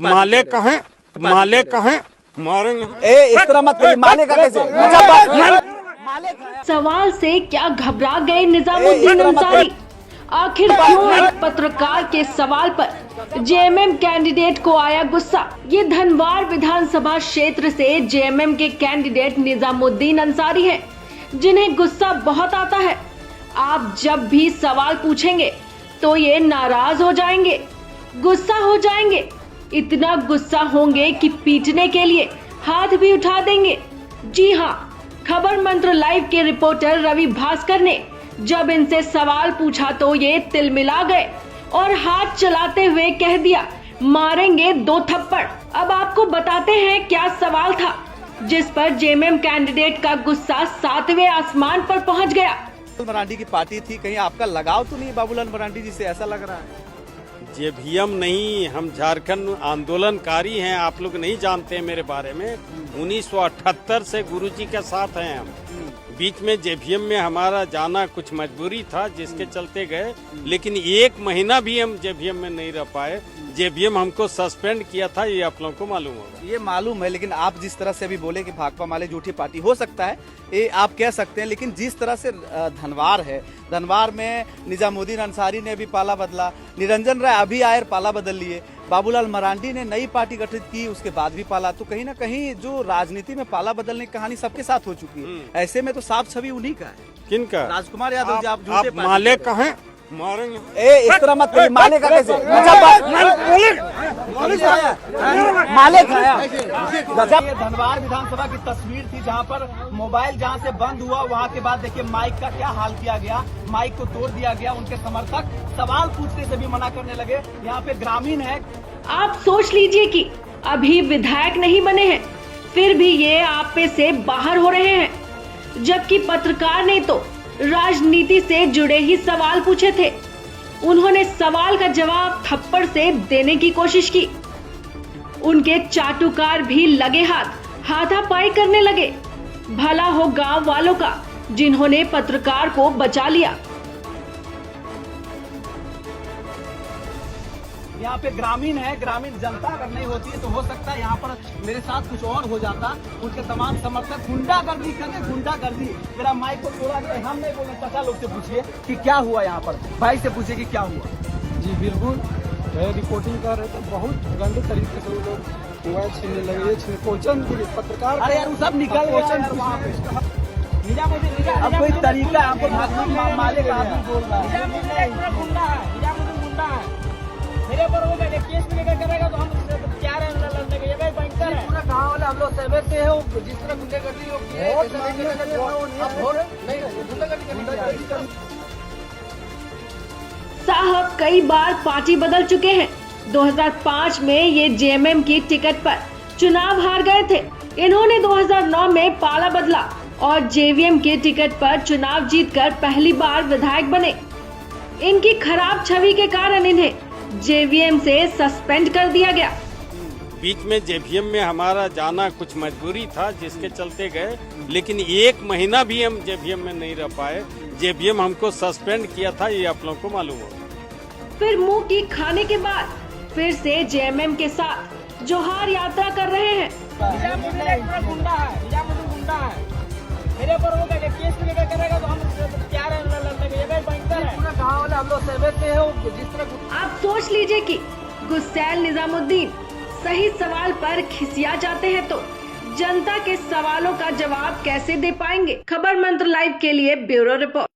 मालिक हैं, मालिक हैं, मारेंगे। इस तरह मत करिए, मालिक का कैसे? सवाल से क्या घबरा गए निजामुद्दीन अंसारी? आखिर क्यों एक पत्रकार के सवाल पर जेएमएम कैंडिडेट को आया गुस्सा? ये धनवार विधानसभा क्षेत्र से जेएमएम के कैंडिडेट निजामुद्दीन अंसारी हैं, जिन्हें गुस्सा बहुत आता है। आप जब भी सवाल पूछेंगे तो ये नाराज हो जाएंगे, गुस्सा हो जाएंगे, इतना गुस्सा होंगे कि पीटने के लिए हाथ भी उठा देंगे। जी हाँ, खबर मंत्र लाइव के रिपोर्टर रवि भास्कर ने जब इनसे सवाल पूछा तो ये तिलमिला गए और हाथ चलाते हुए कह दिया, मारेंगे 2 थप्पड़। अब आपको बताते हैं क्या सवाल था जिस पर जेएमएम कैंडिडेट का गुस्सा 7वें आसमान पर पहुंच गया। मरांडी की पार्टी थी, कहीं आपका लगाव तो नहीं बाबूलाल मरांडी जी से, ऐसा लग रहा है? जेवीएम नहीं, हम झारखंड आंदोलनकारी हैं। आप लोग नहीं जानते हैं मेरे बारे में। 1978 से गुरुजी के साथ हैं हम। बीच में जेवीएम में हमारा जाना कुछ मजबूरी था, जिसके चलते गए, लेकिन 1 महीना भी हम जेवीएम में नहीं रह पाए। जेवीएम हमको सस्पेंड किया था, ये आप लोगों को मालूम होगा। ये मालूम है, लेकिन आप जिस तरह से अभी बोले कि भाकपा माले झूठी पार्टी हो सकता है, ये आप कह सकते हैं, लेकिन जिस तरह से धनवार है, धनवार में निजामुद्दीन अंसारी ने भी पाला बदला, निरंजन राय अभी आयर पाला बदल लिए, बाबूलाल मरांडी ने नई पार्टी गठित की, उसके बाद भी पाला। तो कहीं ना कहीं जो राजनीति में पाला बदलने की कहानी सबके साथ हो चुकी है। ऐसे में तो साफ छवि उन्हीं का है। किनका? राजकुमार यादव जी। आप मालिक हैं, मारेंगे। इस तरह मत करिए, मालिक का कैसे? मालिक गजब। धनवार विधानसभा की तस्वीर थी जहां पर मोबाइल जहां से बंद हुआ, वहां के बाद देखिए माइक का क्या हाल किया गया, माइक को तोड़ दिया गया। उनके समर्थक सवाल पूछने से भी मना करने लगे। यहाँ पे ग्रामीण है। आप सोच लीजिए कि अभी विधायक नहीं बने हैं, फिर भी ये आप पे से बाहर हो रहे हैं, जबकि पत्रकार ने तो राजनीति से जुड़े ही सवाल पूछे थे। उन्होंने सवाल का जवाब थप्पड़ से देने की कोशिश की। उनके चाटुकार भी लगे हाथापाई करने लगे। भला हो गांव वालों का, जिन्होंने पत्रकार को बचा लिया। यहाँ पे ग्रामीण है, ग्रामीण जनता अगर नहीं होती है तो हो सकता है यहाँ पर मेरे साथ कुछ और हो जाता। उनके तमाम समर्थक गुंडागर्दी करके, गुंडागर्दी। मेरा माइक को तोड़ा गया, हम नहीं बोले। चाचा लोग से पूछिए कि क्या हुआ यहाँ पर, भाई से पूछिए कि क्या हुआ। जी बिल्कुल, रिपोर्टिंग कर रहे थे, बहुत गंदे तरीके से वो लोग मोबाइल छीनने लगे, कोचन पत्रकार। अरे यार वो सब निकल गए वहाँ पे। अब कोई तरीका आपको मालिक आदमी बोल रहा है। मेरे पर वो केस भी लेकर करेगा तो हम क्या लड़ने के? ये भाई बैंकर है, पूरा गांव वाले हम लोग सहमत से हो। जिस तरह गुंडागर्दी लोग की है, साहब कई बार पार्टी बदल चुके हैं। 2005 में ये जेएमएम की टिकट पर चुनाव हार गए थे। इन्होंने 2009 में पाला बदला और जेवीएम के टिकट पर चुनाव जीतकर पहली बार विधायक बने। इनकी खराब छवि के कारण इन्हें जेवीएम से सस्पेंड कर दिया गया। बीच में जेवीएम में हमारा जाना कुछ मजबूरी था, जिसके चलते गए, लेकिन 1 महीना भी हम जेवीएम में नहीं रह पाए। जेवीएम हमको सस्पेंड किया था, ये आप लोगों को मालूम होगा। फिर मुंह की खाने के बाद फिर से जेएमएम के साथ जोहार यात्रा कर रहे हैं। गुंडा है, मेरे पर वो केस भी लेकर करेगा तो हम क्या लड़ने के? ये भाई बैंकर है, पूरा गांव वाले हम लोग सहमत से हो। जिस तरह आप सोच लीजिए कि गुस्सैल निजामुद्दीन सही सवाल पर खिसिया जाते हैं तो जनता के सवालों का जवाब कैसे दे पाएंगे? खबर मंत्र लाइव के लिए ब्यूरो रिपोर्ट।